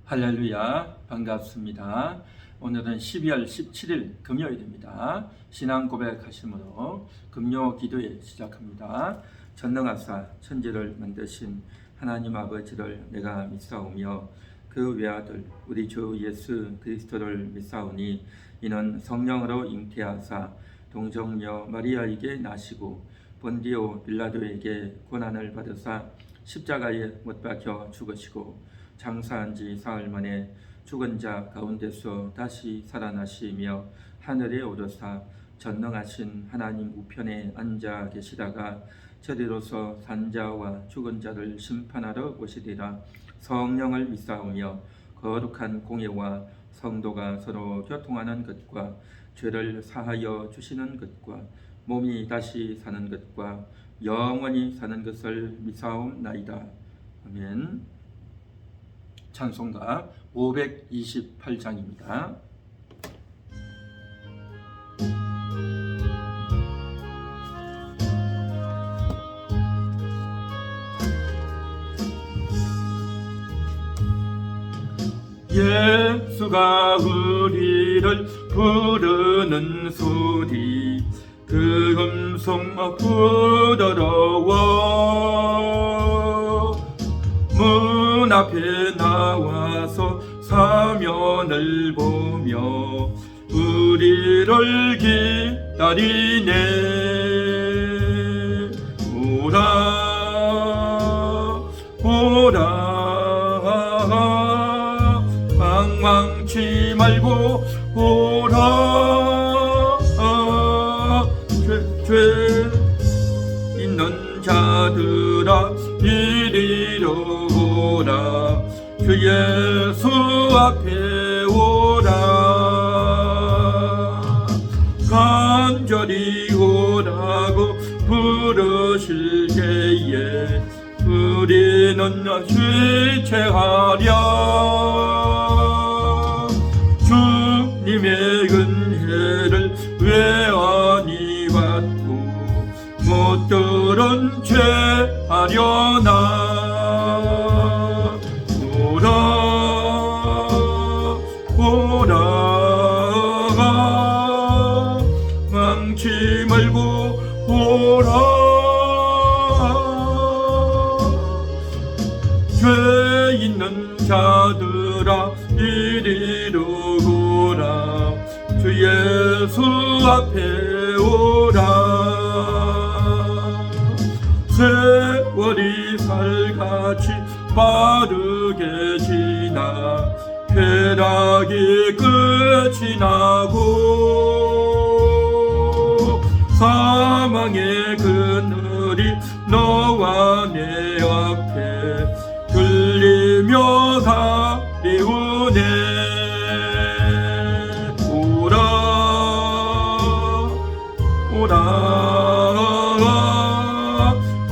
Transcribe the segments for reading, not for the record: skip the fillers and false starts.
할렐루야, 반갑습니다. 오늘은 12월 17일 금요일입니다. 신앙 고백하심으로 금요 기도에 시작합니다. 전능하사 천지를 만드신 하나님 아버지를 내가 믿사오며 그 외아들 우리 주 예수 그리스도를 믿사오니 이는 성령으로 잉태하사 동정녀 마리아에게 나시고 본디오 빌라도에게 고난을 받으사 십자가에 못 박혀 죽으시고 장사한 지 사흘 만에 죽은 자 가운데서 다시 살아나시며 하늘에 오르사 전능하신 하나님 우편에 앉아 계시다가 저리로서 산자와 죽은 자를 심판하러 오시리라. 성령을 믿사오며 거룩한 공예와 성도가 서로 교통하는 것과 죄를 사하여 주시는 것과 몸이 다시 사는 것과 영원히 사는 것을 믿사옵나이다. 아멘. 찬송가 528장입니다. 예수가 우리를 부르는 소리 그 음성 부드러워 문 앞에 나와서 사면을 보며 우리를 기다리네. 오라 오라 방황치 말고 오라 죄 있는 자들아 이리로 오라 주 예수 앞에 오라 간절히 오라고 부르실 때에 우리는 쇠퇴하랴. 주님의 은혜를 왜 아니 받고 못 들은 죄 하려나. 오라 오라 망치 말고 오라 죄 있는 자들아 이리로 오라 주 예수 앞에 오라. 세월이 살같이 빠르게 지나 쾌락이 끝이 나고 사망의 그늘이 너와 내 앞에 들리며 가리우네. 오라 오라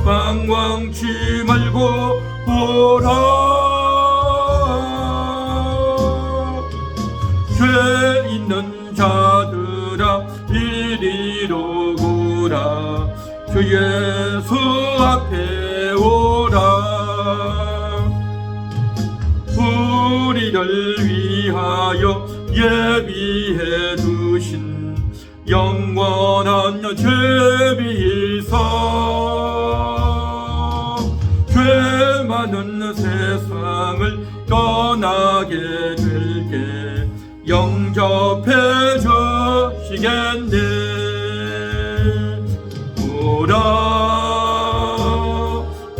방황치 말고 오라 죄 있는 자들아 이리로 오라 주 예수 앞에 오라. 우리를 위하여 예비해 두신 영원한 죄비일서 죄 많은 세상을 떠나게 될게 영접해 주시겠네. 오라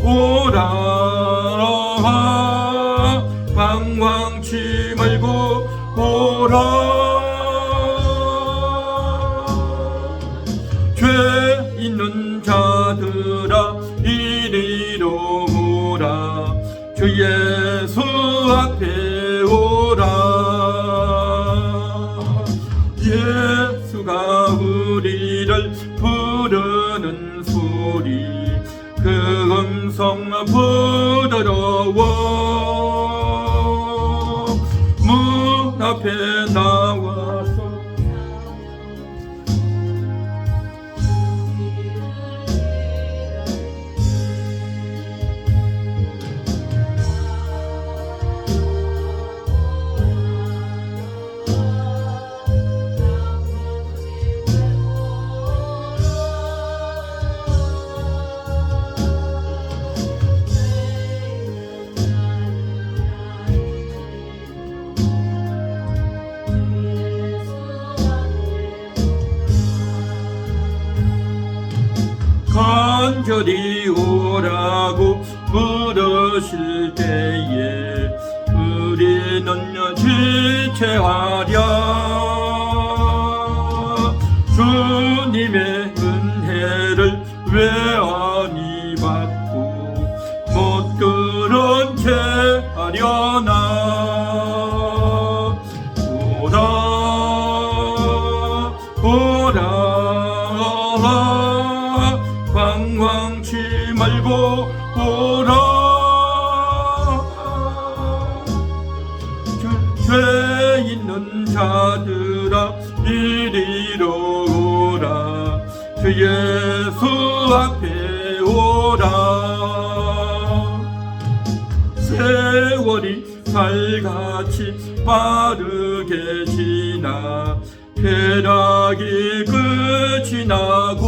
오라 방황치 말고 오라 죄 있는 자들아 이리로 오라 주 예수 앞에 오라. 예수가 우리를 부르는 소리 그 음성 부드러워 문 앞에 나와서 간절히 오라고 부르실 때에 우리는 지체하랴. 주님의 은혜를 왜 아니 받고 못 그런 채 하려나. 오라 오라 방황치 말고 오라. 죄 있는 자들아 이리로 오라. 주 예수 앞에 오라. 세월이 살같이 빠르게 지나 쾌락이 끝이 나고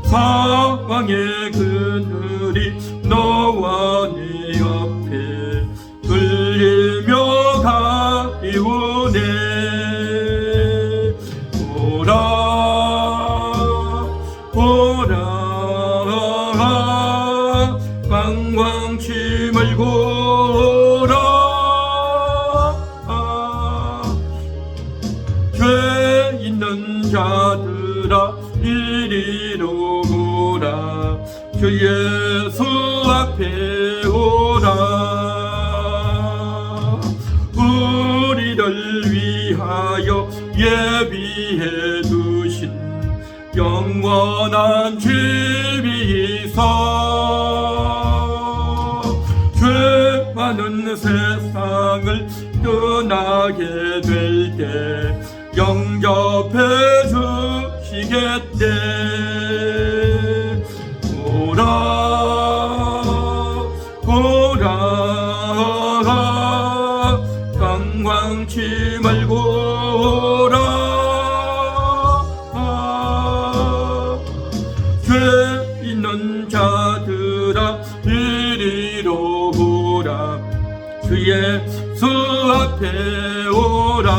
사망의 그늘이 너와 네 옆에 들리며 가리우네. 오라 오라 방황치 말고 오라. 죄 있는 자들아 이리로 오라. 주 예수 앞에 오라. 우리를 위하여 예비해 두신 영원한 집이 있어. 죄 많은 세상을 떠나게 될 때 영접해 주시겠네. 오라 오라 방황치 말고 오라. 죄 있는 자들아 이리로 오라. 주 예수 앞에 오라.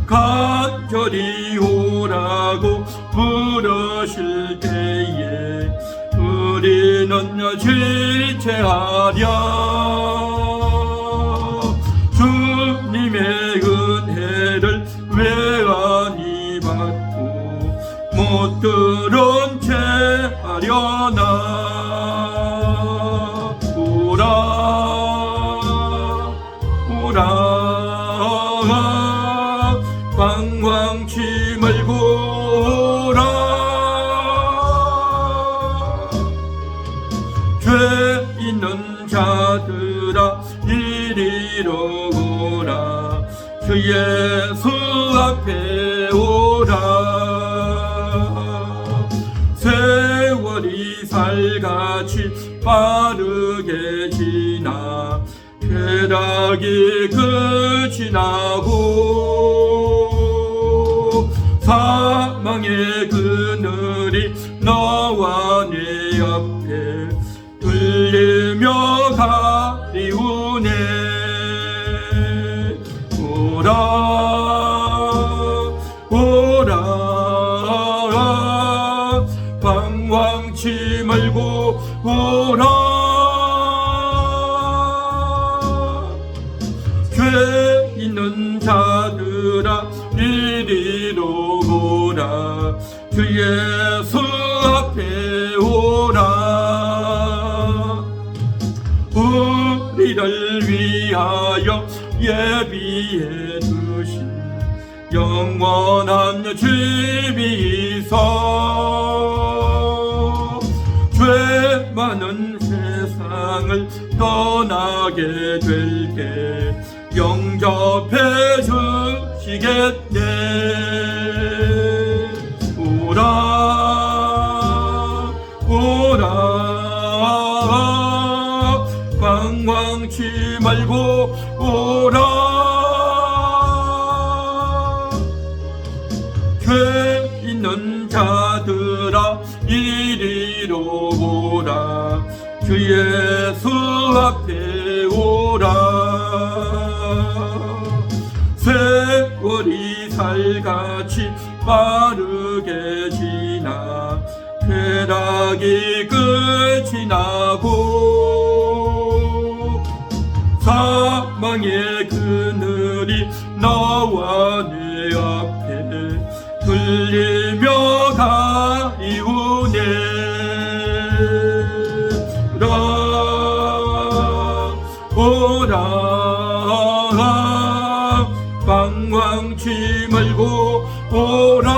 간절히 오라고 부르실 때에 우리는 지체하랴. 주님의 은혜를 왜 아니 받고 못 들은 채 하려나. 오라 오라 방황치 말고 오라. 죄 있는 자들아 이리로 오라. 주 예수 앞에 오라. 세월이 살같이 빠르게 지나 쾌락이 끝이 나고 사망의 그늘이 너와 네 옆에 들리며 가리우네. 오라 오라 방황치 말고 오라. 죄 있는 자들아 이리로 오라. 주 예수 앞에 오라. 우리를 위하여 예비해 두신 영원한 집이 있어. 죄 많은 세상을 떠나게 될 때 영접해 주시겠네. 오라 오라 방황치 말고 오라. 죄 있는 자들아 이리로 오라. 주 예수 앞에 오라. 세월이 살같이 빠르게 지나 쾌락이 끝이 나고 사망의 그늘이 나와 내 앞에 들리며 가리우네. 오라 방황치 말고 오라.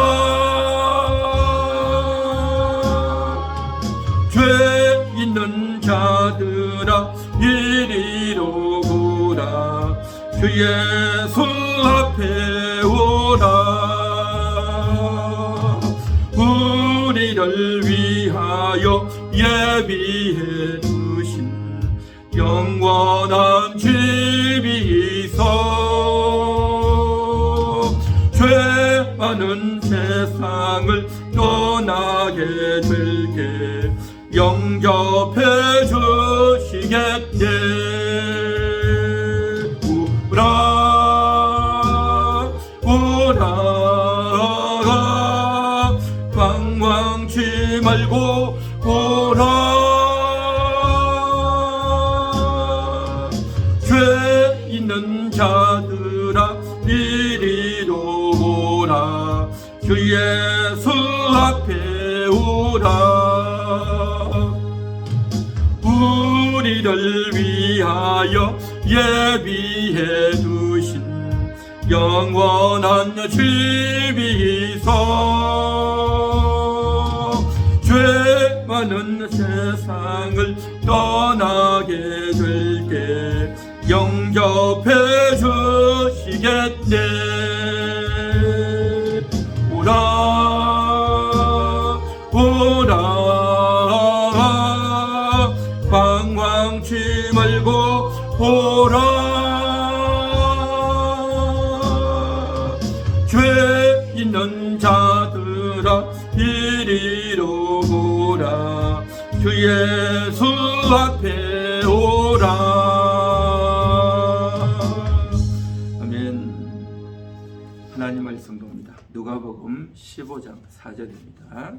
죄 있는 자들아 이리로 오라. 주 예수 앞에 오라. 우리를 위하여 예비해 두신 영원한 집이 있어. 죄 많은 세상을 떠나게 될게 영접해 주시겠네. 오라 오라 방황치 말고 오라. 죄 있는 자들아 이리로 오라. 주 예수 앞에 오라. 우리를 위하여 예비해 두신 영원한 집이 있어. 죄 많은 세상을 떠나게 될게 영접해 주시겠네. 오라 오라 방황치 말고 오라. 죄 있는 자들아 이리로 오라. 주 예수 앞에 오라. 아멘. 하나님 말씀 봅니다. 누가복음 15장 4절입니다.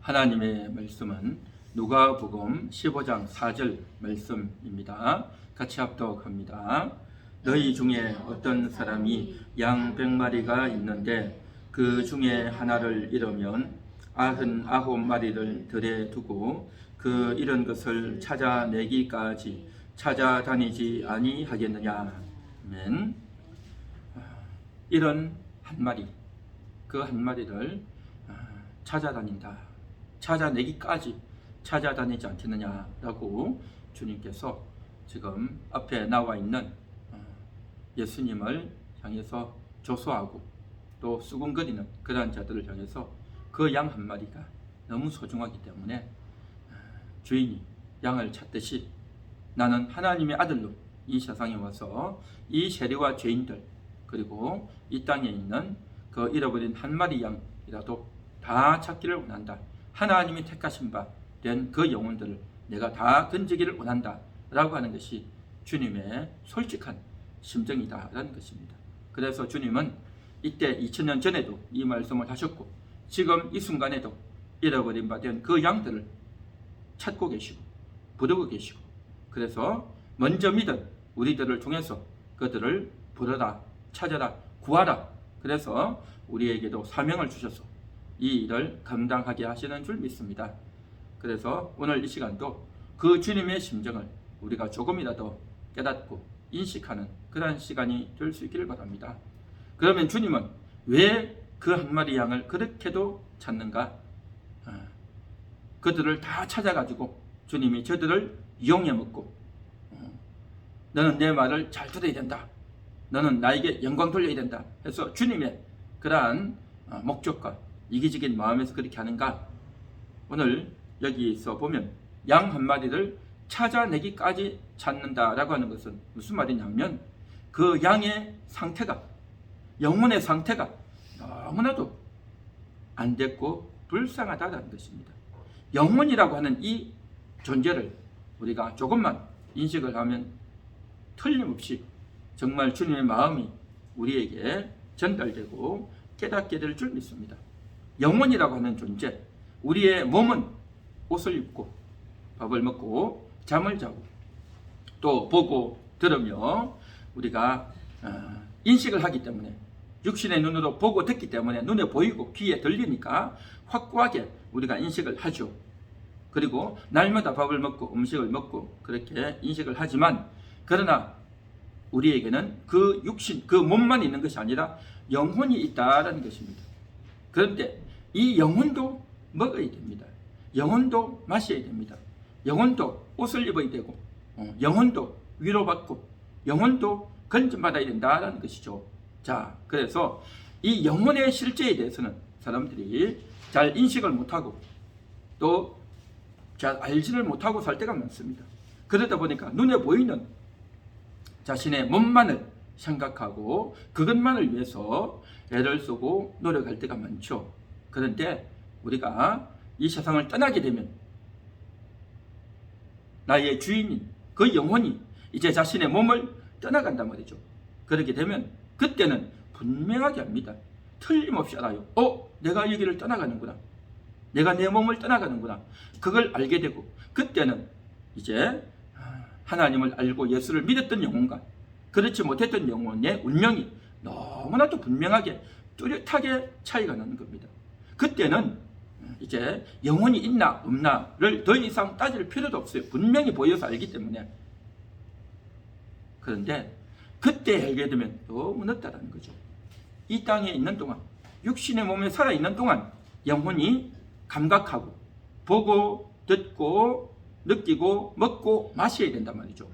하나님의 말씀은 누가복음 15장 4절 말씀입니다. 같이 합독합니다. 너희 중에 어떤 사람이 양 100마리가 있는데 그 중에 하나를 잃으면 99마리를 들에 두고 그 잃은 것을 찾아내기까지 찾아다니지 아니하겠느냐. 아멘. 잃은 한 마리, 그 한 마리를 찾아다닌다, 찾아내기까지 찾아다니지 않겠느냐라고 주님께서 지금 앞에 나와 있는 예수님을 향해서 조소하고 또 수군거리는 그러한 자들을 향해서 그 양 한 마리가 너무 소중하기 때문에 주인이 양을 찾듯이 나는 하나님의 아들로 이 세상에 와서 이 세리와 죄인들 그리고 이 땅에 있는 그 잃어버린 한 마리 양이라도 다 찾기를 원한다. 하나님이 택하신 바 된 그 영혼들을 내가 다 건지기를 원한다 라고 하는 것이 주님의 솔직한 심정이다 라는 것입니다. 그래서 주님은 이때 2000년 전에도 이 말씀을 하셨고 지금 이 순간에도 잃어버린 바 된 그 양들을 찾고 계시고 부르고 계시고 그래서 먼저 믿은 우리들을 통해서 그들을 부르라, 찾아라, 구하라. 그래서 우리에게도 사명을 주셔서 이 일을 감당하게 하시는 줄 믿습니다. 그래서 오늘 이 시간도 그 주님의 심정을 우리가 조금이라도 깨닫고 인식하는 그러한 시간이 될 수 있기를 바랍니다. 그러면 주님은 왜 그 한 마리 양을 그렇게도 찾는가? 그들을 다 찾아가지고 주님이 저들을 이용해 먹고 너는 내 말을 잘 들어야 된다. 너는 나에게 영광 돌려야 된다. 해서 주님의 그러한 목적과 이기적인 마음에서 그렇게 하는가? 오늘 여기서 보면 양 한 마리를 찾아내기까지 찾는다라고 하는 것은 무슨 말이냐면 그 양의 상태가, 영혼의 상태가 너무나도 안 됐고 불쌍하다는 것입니다. 영혼이라고 하는 이 존재를 우리가 조금만 인식을 하면 틀림없이 정말 주님의 마음이 우리에게 전달되고 깨닫게 될 줄 믿습니다. 영혼이라고 하는 존재, 우리의 몸은 옷을 입고 밥을 먹고 잠을 자고 또 보고 들으며 우리가 인식을 하기 때문에 육신의 눈으로 보고 듣기 때문에 눈에 보이고 귀에 들리니까 확고하게 우리가 인식을 하죠. 그리고 날마다 밥을 먹고 음식을 먹고 그렇게 인식을 하지만 그러나 우리에게는 그 육신, 그 몸만 있는 것이 아니라 영혼이 있다라는 것입니다. 그런데 이 영혼도 먹어야 됩니다. 영혼도 마셔야 됩니다. 영혼도 옷을 입어야 되고 영혼도 위로받고 영혼도 건전받아야 된다는 것이죠. 자, 그래서 이 영혼의 실제에 대해서는 사람들이 잘 인식을 못하고 또 잘 알지를 못하고 살 때가 많습니다. 그러다 보니까 눈에 보이는 자신의 몸만을 생각하고 그것만을 위해서 애를 쓰고 노력할 때가 많죠. 그런데 우리가 이 세상을 떠나게 되면 나의 주인인 그 영혼이 이제 자신의 몸을 떠나간단 말이죠. 그렇게 되면 그때는 분명하게 합니다. 틀림없이 알아요. 내가 여기를 떠나가는구나. 내가 내 몸을 떠나가는구나. 그걸 알게 되고 그때는 이제 하나님을 알고 예수를 믿었던 영혼과 그렇지 못했던 영혼의 운명이 너무나도 분명하게 뚜렷하게 차이가 나는 겁니다. 그때는 이제 영혼이 있나 없나를 더 이상 따질 필요도 없어요. 분명히 보여서 알기 때문에. 그런데 그때 알게 되면 너무 늦다라는 거죠. 이 땅에 있는 동안, 육신의 몸에 살아있는 동안 영혼이 감각하고 보고 듣고 느끼고 먹고 마셔야 된단 말이죠.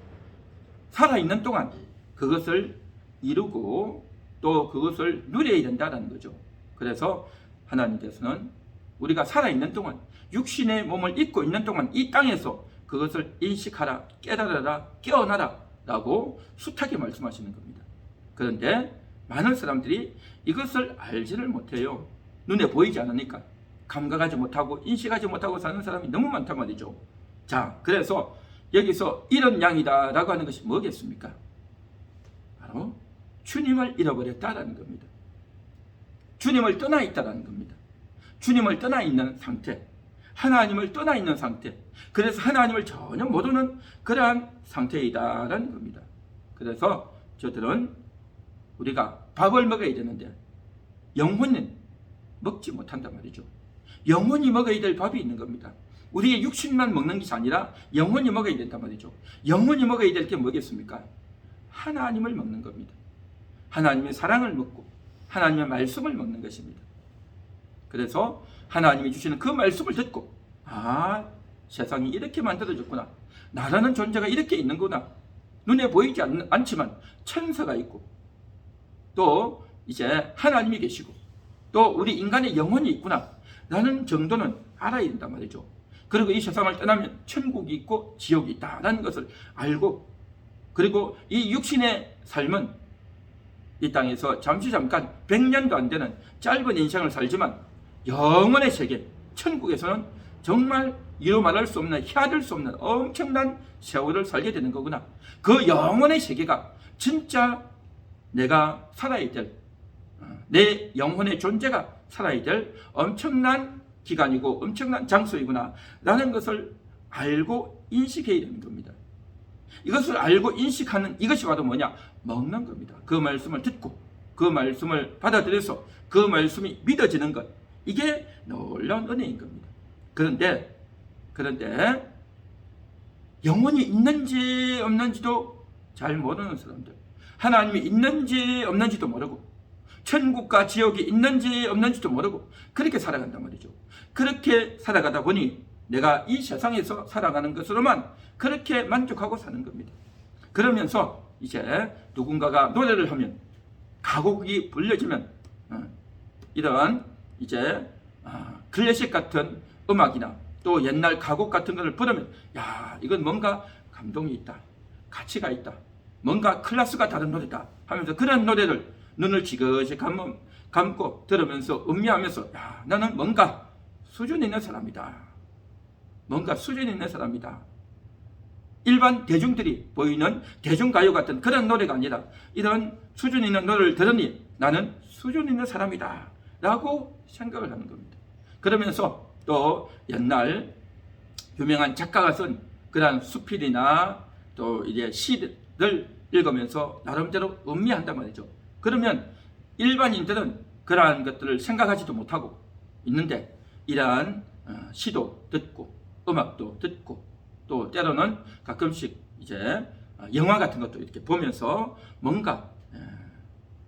살아있는 동안 그것을 이루고 또 그것을 누려야 된다는 거죠. 그래서 하나님께서는 우리가 살아있는 동안 육신의 몸을 입고 있는 동안 이 땅에서 그것을 인식하라, 깨달아라, 깨어나라 라고 숱하게 말씀하시는 겁니다. 그런데 많은 사람들이 이것을 알지를 못해요. 눈에 보이지 않으니까 감각하지 못하고 인식하지 못하고 사는 사람이 너무 많단 말이죠. 자, 그래서 여기서 이런 양이다 라고 하는 것이 뭐겠습니까? 바로 주님을 잃어버렸다라는 겁니다. 주님을 떠나 있다라는 겁니다. 주님을 떠나 있는 상태, 하나님을 떠나 있는 상태, 그래서 하나님을 전혀 모르는 그러한 상태이다라는 겁니다. 그래서 저들은 우리가 밥을 먹어야 되는데 영혼은 먹지 못한단 말이죠. 영혼이 먹어야 될 밥이 있는 겁니다. 우리의 육신만 먹는 것이 아니라 영혼이 먹어야 된단 말이죠. 영혼이 먹어야 될 게 뭐겠습니까? 하나님을 먹는 겁니다. 하나님의 사랑을 먹고 하나님의 말씀을 먹는 것입니다. 그래서 하나님이 주시는 그 말씀을 듣고 세상이 이렇게 만들어졌구나. 나라는 존재가 이렇게 있는구나. 눈에 보이지 않지만 천사가 있고 또 이제 하나님이 계시고 또 우리 인간의 영혼이 있구나 라는 정도는 알아야 된단 말이죠. 그리고 이 세상을 떠나면 천국이 있고 지옥이 있다라는 것을 알고 그리고 이 육신의 삶은 이 땅에서 잠깐 100년도 안 되는 짧은 인생을 살지만 영원의 세계 천국에서는 정말 이루 말할 수 없는 헤아릴 수 없는 엄청난 세월을 살게 되는 거구나. 그 영원의 세계가 진짜 내가 살아야 될 내 영혼의 존재가 살아야 될 엄청난 기간이고 엄청난 장소이구나 라는 것을 알고 인식해야 되는 겁니다. 이것을 알고 인식하는 이것이 바로 뭐냐? 먹는 겁니다. 그 말씀을 듣고 그 말씀을 받아들여서 그 말씀이 믿어지는 것, 이게 놀라운 은혜인 겁니다. 그런데 영혼이 있는지 없는지도 잘 모르는 사람들, 하나님이 있는지 없는지도 모르고 천국과 지옥이 있는지 없는지도 모르고 그렇게 살아간단 말이죠. 그렇게 살아가다 보니 내가 이 세상에서 살아가는 것으로만 그렇게 만족하고 사는 겁니다. 그러면서 이제 누군가가 노래를 하면 가곡이 불려지면 이런 이제 클래식 같은 음악이나 또 옛날 가곡 같은 것을 부르면 이건 뭔가 감동이 있다, 가치가 있다, 뭔가 클래스가 다른 노래다 하면서 그런 노래를 눈을 지그시 감고 들으면서 음미하면서 나는 뭔가 수준 있는 사람이다. 뭔가 수준 있는 사람이다. 일반 대중들이 보이는 대중가요 같은 그런 노래가 아니라 이런 수준 있는 노래를 들으니 나는 수준 있는 사람이다 라고 생각을 하는 겁니다. 그러면서 또 옛날 유명한 작가가 쓴 그러한 수필이나 또 이제 시를 읽으면서 나름대로 음미한단 말이죠. 그러면 일반인들은 그러한 것들을 생각하지도 못하고 있는데 이러한 시도 듣고 음악도 듣고 또 때로는 가끔씩 이제 영화 같은 것도 이렇게 보면서 뭔가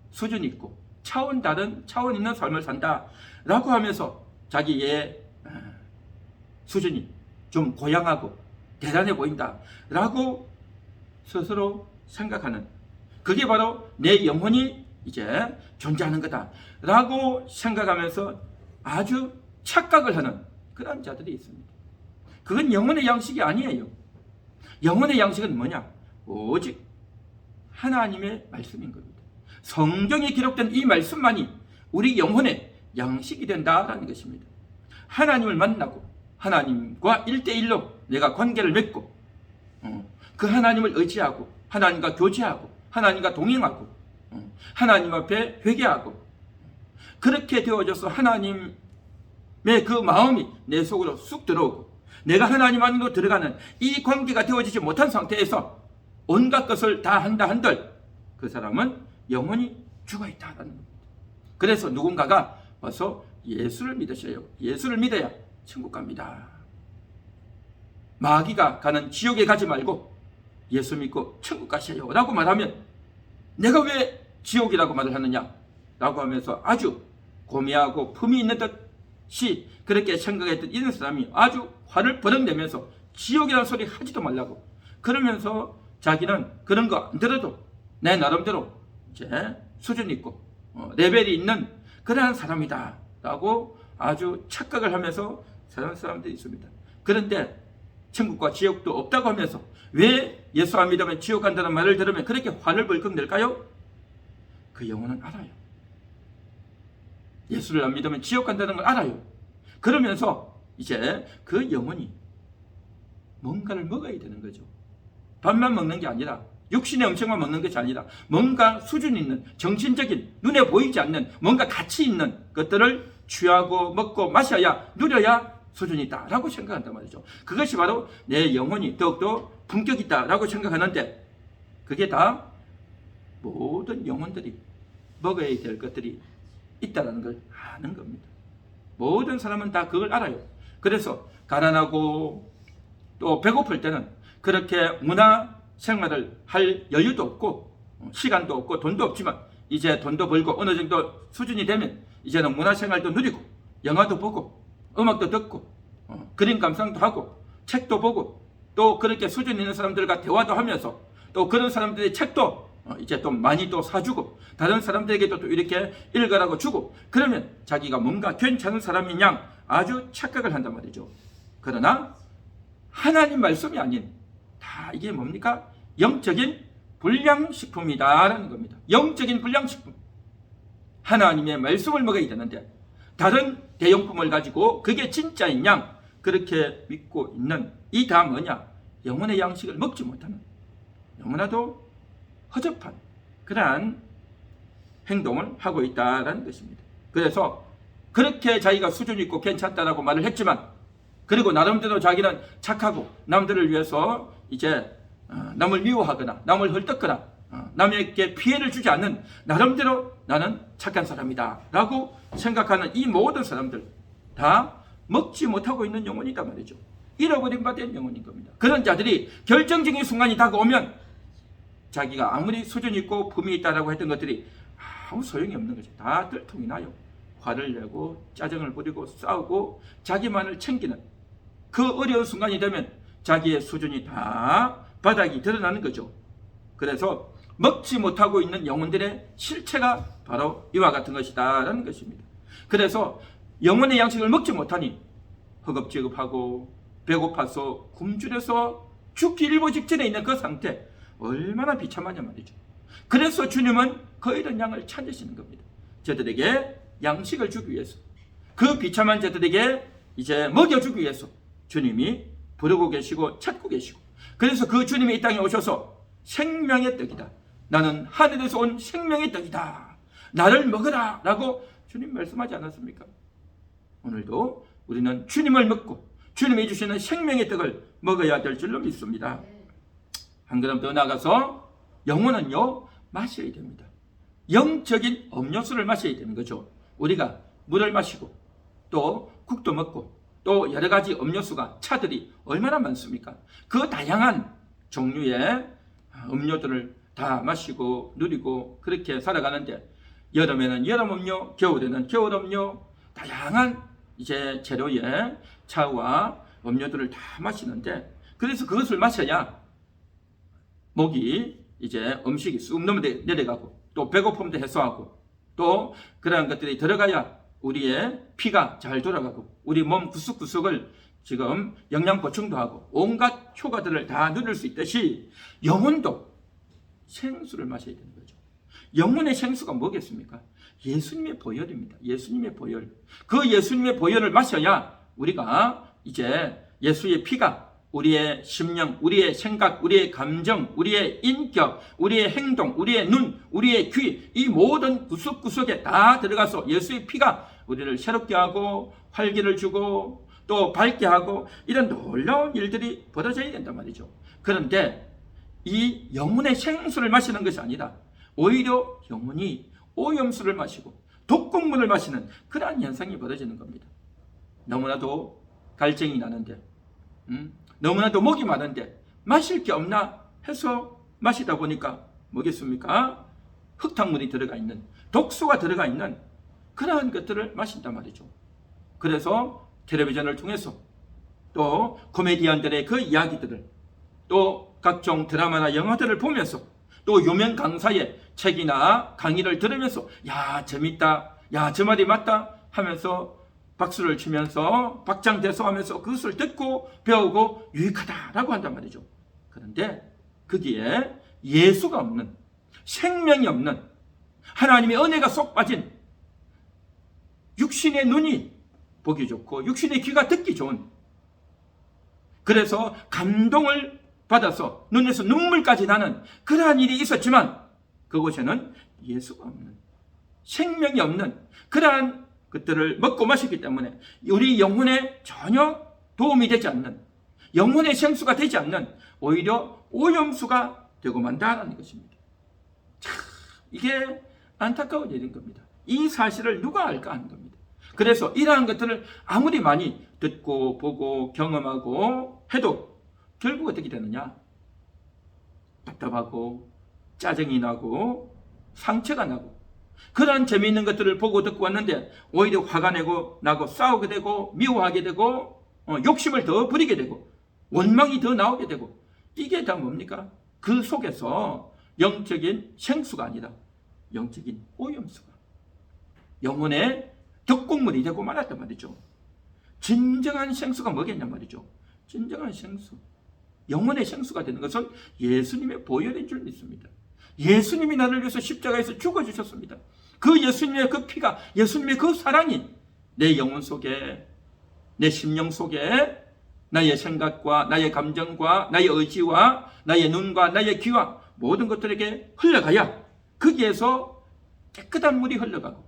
수준 있고 차원 다른 차원 있는 삶을 산다라고 하면서 자기의 수준이 좀 고양하고 대단해 보인다라고 스스로 생각하는 그게 바로 내 영혼이 이제 존재하는 거다라고 생각하면서 아주 착각을 하는 그런 자들이 있습니다. 그건 영혼의 양식이 아니에요. 영혼의 양식은 뭐냐? 오직 하나님의 말씀인 겁니다. 성경에 기록된 이 말씀만이 우리 영혼의 양식이 된다라는 것입니다. 하나님을 만나고 하나님과 1대1로 내가 관계를 맺고 그 하나님을 의지하고 하나님과 교제하고 하나님과 동행하고 하나님 앞에 회개하고 그렇게 되어져서 하나님의 그 마음이 내 속으로 쑥 들어오고 내가 하나님 안으로 들어가는 이 관계가 되어지지 못한 상태에서 온갖 것을 다 한다 한들 그 사람은 영혼이 죽어있다는 겁니다. 그래서 누군가가 와서 예수를 믿으셔요. 예수를 믿어야 천국 갑니다. 마귀가 가는 지옥에 가지 말고 예수 믿고 천국 가셔요 라고 말하면 내가 왜 지옥이라고 말을 하느냐 라고 하면서 아주 고매하고 품이 있는 듯이 그렇게 생각했던 이런 사람이 아주 화를 버럭 내면서 지옥이라는 소리 하지도 말라고 그러면서 자기는 그런 거 안 들어도 내 나름대로 이제 수준 있고 레벨이 있는 그러한 사람이다 라고 아주 착각을 하면서 사는 사람들이 있습니다. 그런데 천국과 지옥도 없다고 하면서 왜 예수 안 믿으면 지옥 간다는 말을 들으면 그렇게 화를 벌컥 낼까요? 그 영혼은 알아요. 예수를 안 믿으면 지옥 간다는 걸 알아요. 그러면서 이제 그 영혼이 뭔가를 먹어야 되는 거죠. 밥만 먹는 게 아니라 육신의 음식만 먹는 것이 아니라 뭔가 수준 있는 정신적인 눈에 보이지 않는 뭔가 가치 있는 것들을 취하고 먹고 마셔야 누려야 수준이 있다라고 생각한단 말이죠. 그것이 바로 내 영혼이 더욱더 품격 있다라고 생각하는데 그게 다 모든 영혼들이 먹어야 될 것들이 있다는 걸 아는 겁니다. 모든 사람은 다 그걸 알아요. 그래서 가난하고 또 배고플 때는 그렇게 문화 생활을 할 여유도 없고 시간도 없고 돈도 없지만 이제 돈도 벌고 어느 정도 수준이 되면 이제는 문화 생활도 누리고 영화도 보고 음악도 듣고 그림 감상도 하고 책도 보고 또 그렇게 수준 있는 사람들과 대화도 하면서 또 그런 사람들의 책도 이제 또 많이 또 사주고 다른 사람들에게도 또 이렇게 읽으라고 주고 그러면 자기가 뭔가 괜찮은 사람인 양 아주 착각을 한단 말이죠. 그러나 하나님 말씀이 아닌 다 이게 뭡니까? 영적인 불량식품이다라는 겁니다. 영적인 불량식품. 하나님의 말씀을 먹어야 되는데 다른 대용품을 가지고 그게 진짜인 양 그렇게 믿고 있는 이 다 뭐냐? 영혼의 양식을 먹지 못하는 너무나도 허접한 그러한 행동을 하고 있다라는 것입니다. 그래서 그렇게 자기가 수준 있고 괜찮다라고 말을 했지만 그리고 나름대로 자기는 착하고 남들을 위해서 이제 남을 미워하거나 남을 헐떡거나 남에게 피해를 주지 않는 나름대로 나는 착한 사람이다 라고 생각하는 이 모든 사람들 다 먹지 못하고 있는 영혼이다 말이죠. 잃어버린 바 된 영혼인 겁니다. 그런 자들이 결정적인 순간이 다가오면 자기가 아무리 수준 있고 품이 있다라고 했던 것들이 아무 소용이 없는 거죠. 다 들통이 나요. 화를 내고 짜증을 부리고 싸우고 자기만을 챙기는 그 어려운 순간이 되면 자기의 수준이 다 바닥이 드러나는 거죠. 그래서 먹지 못하고 있는 영혼들의 실체가 바로 이와 같은 것이다 라는 것입니다. 그래서 영혼의 양식을 먹지 못하니 허겁지겁하고 배고파서 굶주려서 죽기 일보 직전에 있는 그 상태 얼마나 비참하냐 말이죠. 그래서 주님은 그 이런 양을 찾으시는 겁니다. 저들에게 양식을 주기 위해서 그 비참한 자들에게 이제 먹여주기 위해서 주님이 부르고 계시고 찾고 계시고, 그래서 그 주님이 이 땅에 오셔서 생명의 떡이다, 나는 하늘에서 온 생명의 떡이다, 나를 먹으라 라고 주님 말씀하지 않았습니까? 오늘도 우리는 주님을 먹고 주님이 주시는 생명의 떡을 먹어야 될 줄로 믿습니다. 한 걸음 더 나가서 영혼은요, 마셔야 됩니다. 영적인 음료수를 마셔야 되는 거죠. 우리가 물을 마시고 또 국도 먹고 또 여러 가지 음료수가, 차들이 얼마나 많습니까? 그 다양한 종류의 음료들을 다 마시고 누리고 그렇게 살아가는데, 여름에는 여름 음료, 겨울에는 겨울 음료, 다양한 이제 재료의 차와 음료들을 다 마시는데, 그래서 그것을 마셔야 목이 이제 음식이 쑥 내려가고 또 배고픔도 해소하고 또 그러한 것들이 들어가야 우리의 피가 잘 돌아가고 우리 몸 구석구석을 지금 영양 보충도 하고 온갖 효과들을 다 누릴 수 있듯이 영혼도 생수를 마셔야 되는 거죠. 영혼의 생수가 뭐겠습니까? 예수님의 보혈입니다. 예수님의 보혈. 그 예수님의 보혈을 마셔야 우리가 이제 예수의 피가 우리의 심령, 우리의 생각, 우리의 감정, 우리의 인격, 우리의 행동, 우리의 눈, 우리의 귀, 이 모든 구석구석에 다 들어가서 예수의 피가 우리를 새롭게 하고 활기를 주고 또 밝게 하고 이런 놀라운 일들이 벌어져야 된단 말이죠. 그런데 이 영혼의 생수를 마시는 것이 아니라 오히려 영혼이 오염수를 마시고 독극물을 마시는 그러한 현상이 벌어지는 겁니다. 너무나도 갈증이 나는데 너무나도 목이 마른데 마실 게 없나 해서 마시다 보니까 뭐겠습니까? 흙탕물이 들어가 있는, 독소가 들어가 있는 그러한 것들을 마신단 말이죠. 그래서 텔레비전을 통해서 또 코미디언들의 그 이야기들을 또 각종 드라마나 영화들을 보면서 또 유명 강사의 책이나 강의를 들으면서 야 재밌다, 야 저 말이 맞다 하면서 박수를 치면서 박장대소하면서 그것을 듣고 배우고 유익하다라고 한단 말이죠. 그런데 거기에 예수가 없는, 생명이 없는, 하나님의 은혜가 쏙 빠진 육신의 눈이 보기 좋고 육신의 귀가 듣기 좋은, 그래서 감동을 받아서 눈에서 눈물까지 나는 그러한 일이 있었지만 그곳에는 예수가 없는, 생명이 없는 그러한 것들을 먹고 마셨기 때문에 우리 영혼에 전혀 도움이 되지 않는, 영혼의 생수가 되지 않는 오히려 오염수가 되고 만다라는 것입니다. 참 이게 안타까운 일인 겁니다. 이 사실을 누가 알까 하는 겁니다. 그래서 이러한 것들을 아무리 많이 듣고 보고 경험하고 해도 결국 어떻게 되느냐? 답답하고 짜증이 나고 상처가 나고 그런 재미있는 것들을 보고 듣고 왔는데 오히려 화가 나고 싸우게 되고 미워하게 되고 욕심을 더 부리게 되고 원망이 더 나오게 되고, 이게 다 뭡니까? 그 속에서 영적인 생수가 아니라 영적인 오염수가 영혼의 덕곡물이 되고 말았단 말이죠. 진정한 생수가 뭐겠냐 말이죠. 진정한 생수, 영혼의 생수가 되는 것은 예수님의 보혈인 줄 믿습니다. 예수님이 나를 위해서 십자가에서 죽어주셨습니다. 그 예수님의 그 피가, 예수님의 그 사랑이 내 영혼 속에, 내 심령 속에 나의 생각과 나의 감정과 나의 의지와 나의 눈과 나의 귀와 모든 것들에게 흘러가야 거기에서 깨끗한 물이 흘러가고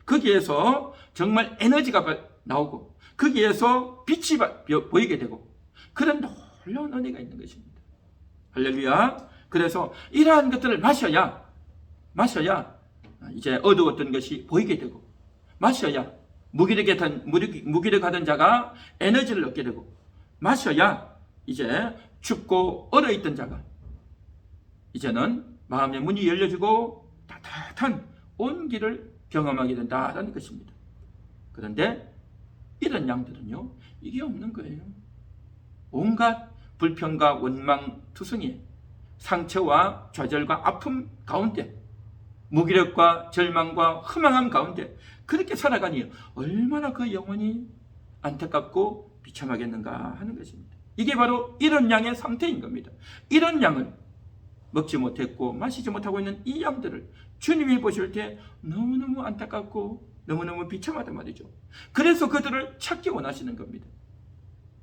거기에서 정말 에너지가 나오고 거기에서 빛이 보이게 되고 그런 놀라운 은혜가 있는 것입니다. 할렐루야. 그래서 이러한 것들을 마셔야 이제 어두웠던 것이 보이게 되고, 마셔야 무기력하던 자가 에너지를 얻게 되고, 마셔야 이제 춥고 얼어있던 자가 이제는 마음의 문이 열려지고 따뜻한 온기를 경험하게 된다는 것입니다. 그런데 이런 양들은요, 이게 없는 거예요. 온갖 불평과 원망 투성이에 상처와 좌절과 아픔 가운데 무기력과 절망과 허망함 가운데 그렇게 살아가니 얼마나 그 영혼이 안타깝고 비참하겠는가 하는 것입니다. 이게 바로 이런 양의 상태인 겁니다. 이런 양을 먹지 못했고 마시지 못하고 있는 이 양들을 주님이 보실 때 너무너무 안타깝고 너무너무 비참하단 말이죠. 그래서 그들을 찾기 원하시는 겁니다.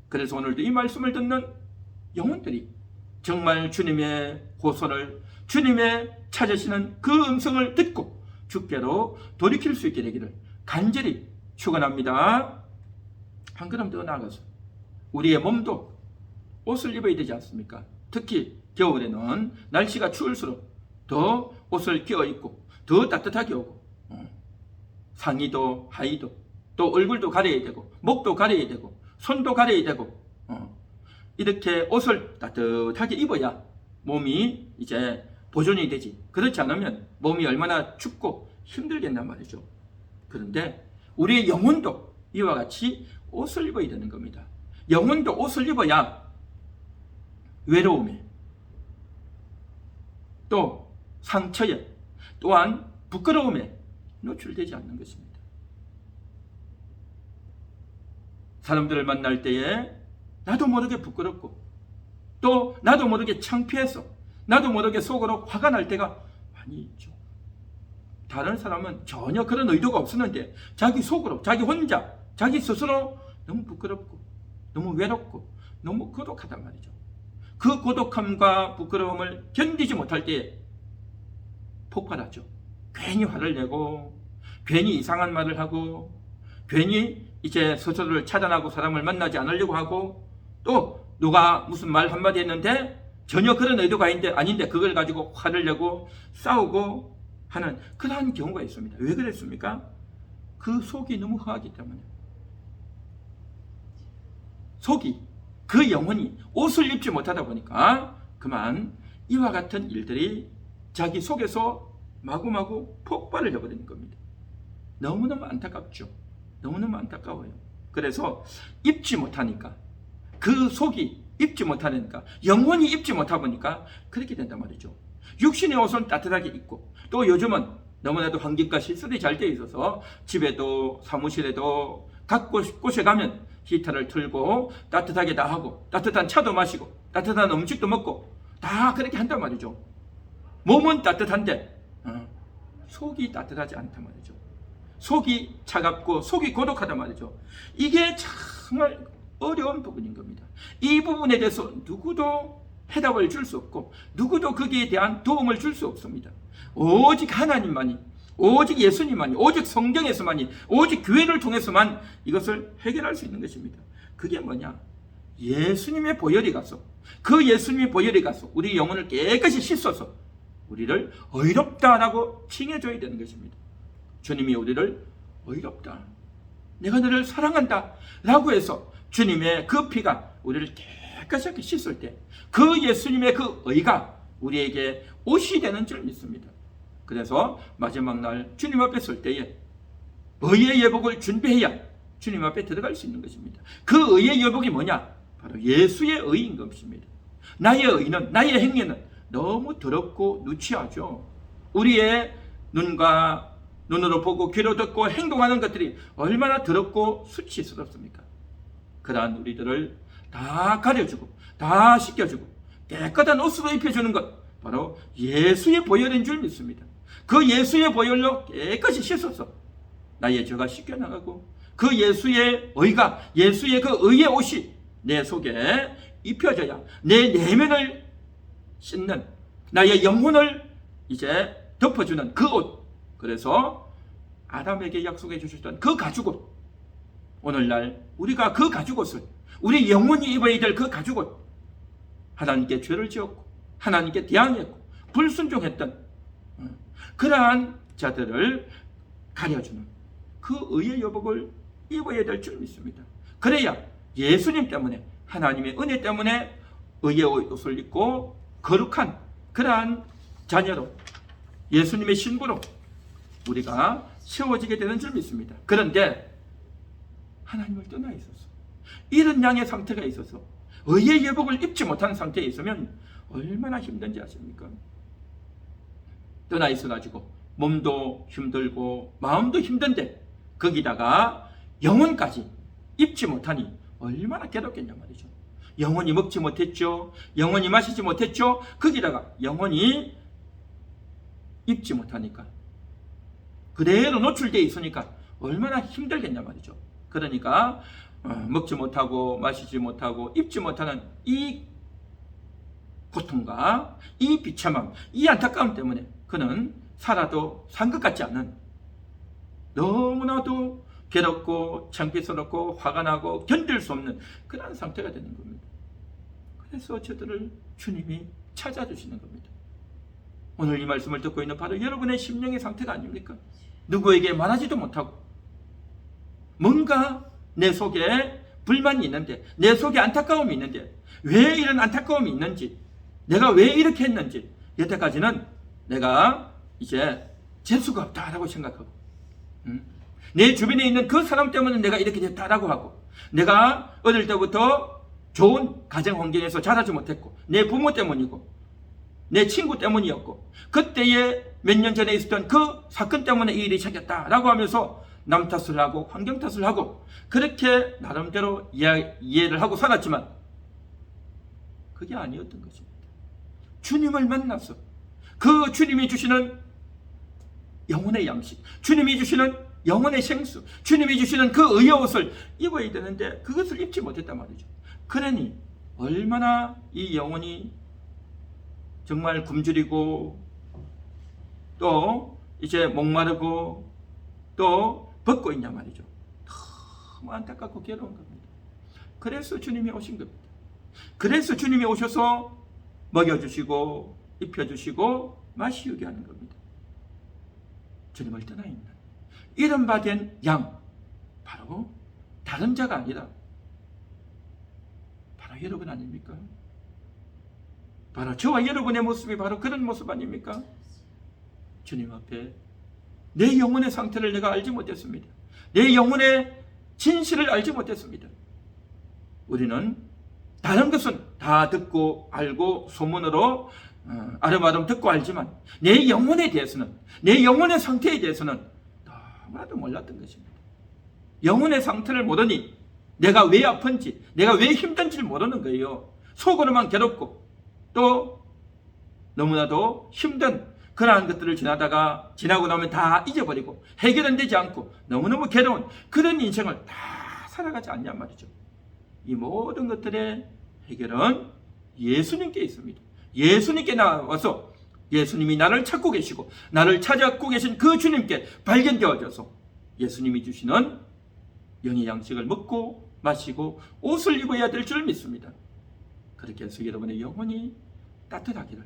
그래서 오늘도 이 말씀을 듣는 영혼들이 정말 주님의 호소를, 주님의 찾으시는 그 음성을 듣고 주께로 돌이킬 수 있게 되기를 간절히 축원합니다. 한 걸음 더 나아가서 우리의 몸도 옷을 입어야 되지 않습니까? 특히 겨울에는 날씨가 추울수록 더 옷을 끼워 입고 더 따뜻하게 오고, 상의도 하의도 또 얼굴도 가려야 되고 목도 가려야 되고 손도 가려야 되고, 이렇게 옷을 따뜻하게 입어야 몸이 이제 보존이 되지. 그렇지 않으면 몸이 얼마나 춥고 힘들겠단 말이죠. 그런데 우리의 영혼도 이와 같이 옷을 입어야 되는 겁니다. 영혼도 옷을 입어야 외로움에 또 상처에 또한 부끄러움에 노출되지 않는 것입니다. 사람들을 만날 때에 나도 모르게 부끄럽고 또 나도 모르게 창피해서 나도 모르게 속으로 화가 날 때가 많이 있죠. 다른 사람은 전혀 그런 의도가 없었는데 자기 속으로, 자기 혼자, 자기 스스로 너무 부끄럽고 너무 외롭고 너무 고독하단 말이죠. 그 고독함과 부끄러움을 견디지 못할 때에 폭발하죠. 괜히 화를 내고 괜히 이상한 말을 하고 괜히 이제 스스로를 차단하고 사람을 만나지 않으려고 하고 또 누가 무슨 말 한마디 했는데 전혀 그런 의도가 아닌데 그걸 가지고 화를 내고 싸우고 하는 그러한 경우가 있습니다. 왜 그랬습니까? 그 속이 너무 허하기 때문에. 속이, 그 영혼이 옷을 입지 못하다 보니까 그만 이와 같은 일들이 자기 속에서 마구마구 폭발을 해버리는 겁니다. 너무너무 안타깝죠. 너무너무 안타까워요. 그래서 입지 못하니까, 그 속이 입지 못하니까, 영혼이 입지 못하다 보니까 그렇게 된단 말이죠. 육신의 옷은 따뜻하게 입고 또 요즘은 너무나도 환경과 시설이 잘 되어 있어서 집에도 사무실에도 각 곳에 가면 히터를 틀고 따뜻하게 다 하고 따뜻한 차도 마시고 따뜻한 음식도 먹고 다 그렇게 한단 말이죠. 몸은 따뜻한데 속이 따뜻하지 않단 말이죠. 속이 차갑고 속이 고독하단 말이죠. 이게 정말 어려운 부분인 겁니다. 이 부분에 대해서 누구도 해답을 줄 수 없고 누구도 거기에 대한 도움을 줄 수 없습니다. 오직 하나님만이, 오직 예수님만이, 오직 성경에서만이, 오직 교회를 통해서만 이것을 해결할 수 있는 것입니다. 그게 뭐냐? 예수님의 보혈이 가서, 그 예수님의 보혈이 가서 우리 영혼을 깨끗이 씻어서 우리를 의롭다라고 칭해줘야 되는 것입니다. 주님이 우리를 의롭다, 내가 너를 사랑한다 라고 해서 주님의 그 피가 우리를 깨끗하게 씻을 때 그 예수님의 그 의가 우리에게 옷이 되는 줄 믿습니다. 그래서 마지막 날 주님 앞에 설 때에 의의 예복을 준비해야 주님 앞에 들어갈 수 있는 것입니다. 그 의의 예복이 뭐냐? 바로 예수의 의인 것입니다. 나의 의는, 나의 행위는 너무 더럽고 누추하죠. 우리의 눈으로 보고 귀로 듣고 행동하는 것들이 얼마나 더럽고 수치스럽습니까? 그러한 우리들을 다 가려주고 다 씻겨주고 깨끗한 옷으로 입혀주는 것, 바로 예수의 보혈인 줄 믿습니다. 그 예수의 보혈로 깨끗이 씻어서 나의 죄가 씻겨나가고 그 예수의 의가, 예수의 그 의의 옷이 내 속에 입혀져야 내 내면을 씻는, 나의 영혼을 이제 덮어주는 그 옷. 그래서 아담에게 약속해 주셨던 그 가죽옷, 오늘날 우리가 그 가죽옷을, 우리 영혼이 입어야 될 그 가죽옷, 하나님께 죄를 지었고 하나님께 대항했고 불순종했던 그러한 자들을 가려주는 그 의의 여복을 입어야 될 줄 믿습니다. 그래야 예수님 때문에, 하나님의 은혜 때문에 의의 옷을 입고 거룩한 그러한 자녀로, 예수님의 신부로 우리가 세워지게 되는 줄 믿습니다. 그런데 하나님을 떠나 있어서, 이런 양의 상태가 있어서 의의 예복을 입지 못하는 상태에 있으면 얼마나 힘든지 아십니까? 떠나 있어가지고 몸도 힘들고 마음도 힘든데 거기다가 영혼까지 입지 못하니 얼마나 괴롭겠냐 말이죠. 영혼이 먹지 못했죠. 영혼이 마시지 못했죠. 거기다가 영혼이 입지 못하니까, 그대로 노출되어 있으니까 얼마나 힘들겠냐 말이죠. 그러니까 먹지 못하고 마시지 못하고 입지 못하는 이 고통과 이 비참함, 이 안타까움 때문에 그는 살아도 산 것 같지 않은, 너무나도 괴롭고 창피스럽고 화가 나고 견딜 수 없는 그런 상태가 되는 겁니다. 그래서 저들을 주님이 찾아주시는 겁니다. 오늘 이 말씀을 듣고 있는 바로 여러분의 심령의 상태가 아닙니까? 누구에게 말하지도 못하고 뭔가 내 속에 불만이 있는데, 내 속에 안타까움이 있는데, 왜 이런 안타까움이 있는지, 내가 왜 이렇게 했는지, 여태까지는 내가 이제 재수가 없다라고 생각하고, 내 주변에 있는 그 사람 때문에 내가 이렇게 됐다라고 하고, 내가 어릴 때부터 좋은 가정 환경에서 자라지 못했고, 내 부모 때문이고, 내 친구 때문이었고, 그때에 몇 년 전에 있었던 그 사건 때문에 이 일이 생겼다라고 하면서 남 탓을 하고 환경 탓을 하고 그렇게 나름대로 이해를 하고 살았지만 그게 아니었던 것입니다. 주님을 만나서 그 주님이 주시는 영혼의 양식, 주님이 주시는 영혼의 생수, 주님이 주시는 그 의의 옷을 입어야 되는데 그것을 입지 못했단 말이죠. 그러니 얼마나 이 영혼이 정말 굶주리고 또 이제 목마르고 또 벗고 있냐 말이죠. 너무 안타깝고 괴로운 겁니다. 그래서 주님이 오신 겁니다. 그래서 주님이 오셔서 먹여주시고 입혀주시고 마시우게 하는 겁니다. 주님을 떠나 있는 이런 바된 양, 바로 다른 자가 아니라 바로 여러분 아닙니까? 바로 저와 여러분의 모습이 바로 그런 모습 아닙니까? 주님 앞에 내 영혼의 상태를 내가 알지 못했습니다. 내 영혼의 진실을 알지 못했습니다. 우리는 다른 것은 다 듣고 알고 소문으로 아름아름 듣고 알지만 내 영혼에 대해서는, 내 영혼의 상태에 대해서는 너무나도 몰랐던 것입니다. 영혼의 상태를 모르니 내가 왜 아픈지, 내가 왜 힘든지를 모르는 거예요. 속으로만 괴롭고 또 너무나도 힘든 그러한 것들을 지나고 나면 다 잊어버리고 해결은 되지 않고 너무너무 괴로운 그런 인생을 다 살아가지 않냔 말이죠. 이 모든 것들의 해결은 예수님께 있습니다. 예수님께 나와서 예수님이 나를 찾고 계시고 나를 찾아고 계신 그 주님께 발견되어져서 예수님이 주시는 영의 양식을 먹고 마시고 옷을 입어야 될 줄 믿습니다. 그렇게 해서 여러분의 영혼이 따뜻하기를,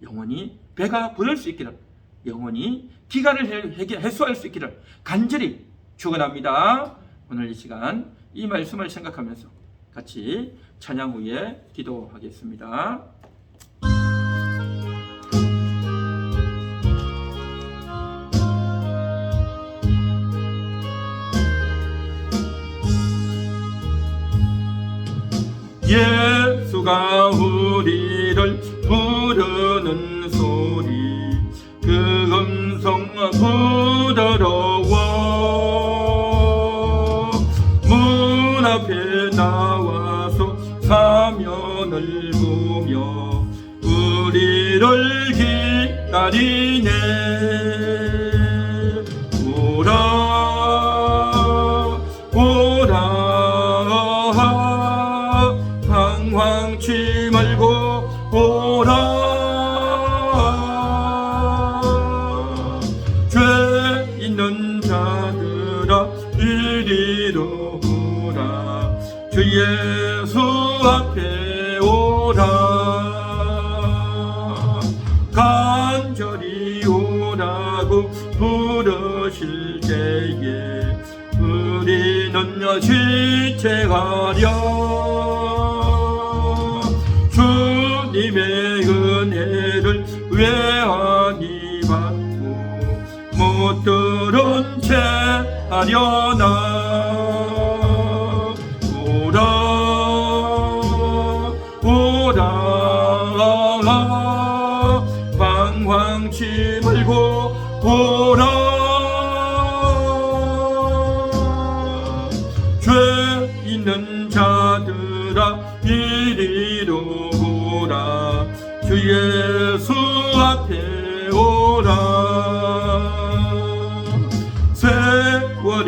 영혼이 배가 부를 수 있기를, 영혼이 기가를 해소할 수 있기를 간절히 축원합니다. 오늘 이 시간 이 말씀을 생각하면서 같이 찬양 후에 기도하겠습니다. 예수가 우리를 부르는 소리, 그 음성 부드러워. 문 앞에 나와서 사면을 보며 우리를 기다리네. 방황치 말고 오라. 죄 있는 자들아 이리로 오라. 주 예수 앞에 오라. 간절히 오라고 부르실 때에 우리는 지체하려. 주님의 은혜를 외환히 받고 못 들은 채 하려나. 오라 오라. 방황치 말고 오라. 죄 있는 자들아 이리로 오라. 주 예수 앞에 오라. 세월이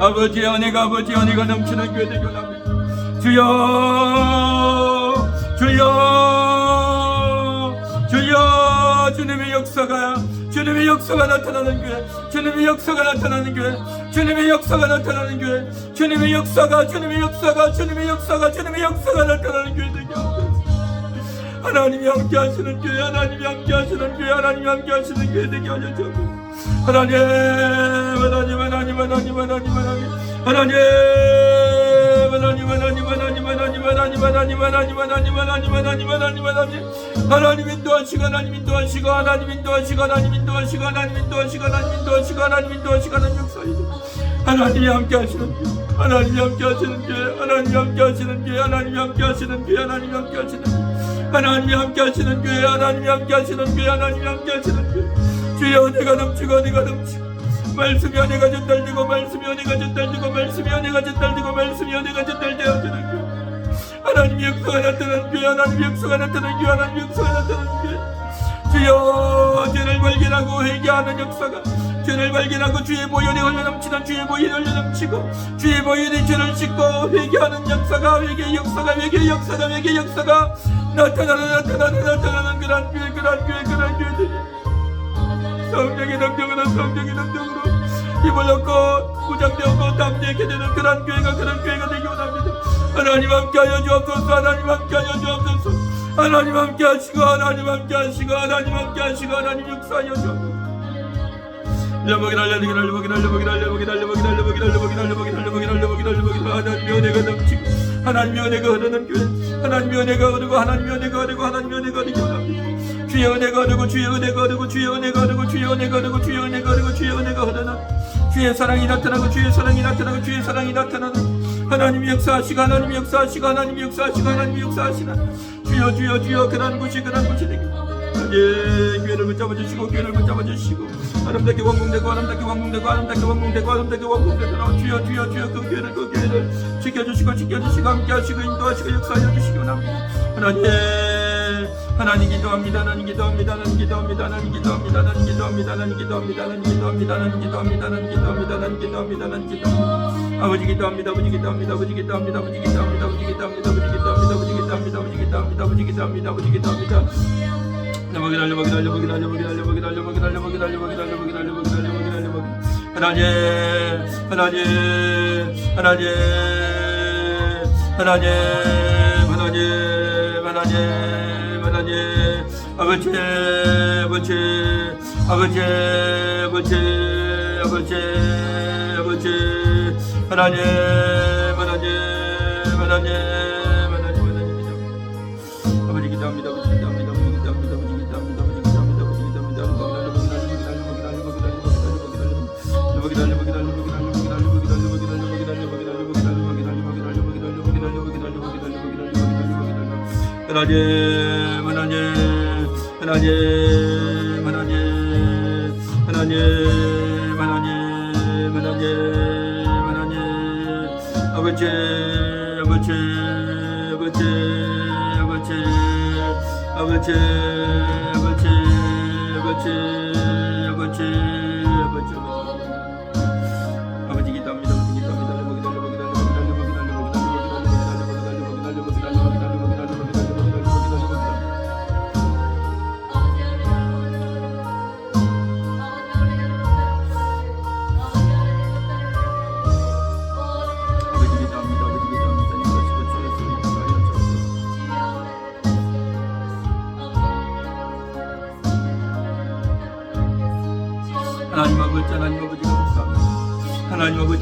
아버지의 은혜가 넘치는 교회 되기 원합니다. 주여 주여 주님의 역사가 나타나는 교회, 주님의 역사가 나타나는 교회, 주님의 역사가 나타나는 교회, 주님의 역사가 나타나는 교회 되기 원합니다. 하나님이 함께 하시는 교회, 하나님이 함께 하시는 교회, 하나님이 함께 하시는 교회 되게 하여 주옵소서. 하나님 인도하시고 하나님 인도하시고 하나님 인도하시고 하나님 인도하시고 하나님 인도하시고 하나님 인도하시고 하나님 인도하시고 하나님 역사이죠. 하나님이 함께 하시는 교회, 하나님이 함께 하시는 교회, 하나님이 함께 하시는 교회, 하나님이 함께 하시는 교회, 하나님이 함께 하시는 교회, 하나님이 함께 하시는 교회, 하나님이 함께 하시는 교회, 하나님이 함께 하시는 교회. 주여 은혜가 넘치고 은혜가 넘치고 말씀이 은혜가 전달되고 말씀이 은혜가 전달되고 말씀이 은혜가 전달되고 말씀이 은혜가 전달되어 주는 교회. 하나님의 역사가 나타나는 교회, 하나님의 역사가 나타나는 교회, 하나님의 역사가 나타나는 교회. 주여 죄를 발견하고 회개하는 역사가, 죄를 발견하고 주의 보혈이 흘러넘치는, 주의 보혈이 흘러넘치고 주의 보혈이 죄를 씻고 회개하는 역사가, 회개의 역사가 나타나는 그런 교회 되게 성령의 능력으로 힘을 얻고 무장되고 담대하게 되는 그런 교회가 되기 원합니다. 하나님 함께하여 주옵소서. 하나님 함께하여 주옵소서. 하나님 함께하시고 하나님 역사하여 주옵소서. 하나님의 은혜가 흐르는 교회, 하나님의 은혜가 흐르고 하나님의 은혜가 흐르고 하나님의 은혜가 흐르기 원합니다. 주의 은혜가 흐르고 주의 은혜가 흐르고 주의 은혜가 흐르고 주의 은혜가 흐르고 주의 은혜가 흐르고 주의 은혜가 흐르는 주의 사랑이 나타나고 주의 사랑이 나타나고 주의 사랑이 나타나는 하나님이 역사하시고 하나님이 역사하시고 하나님이 역사하시고 하나님이 역사하시는 주여 그런 곳이 되길. 교회를 붙잡아 주시고 교회를 붙잡아 주시고 아름답게 왕궁되고 아름답게 주여 그 교회를 지켜주시고 함께하시고 인도하시고 역사하여 주시기 원합니다. 하나님 기도합니다. 아버지 기도합니다.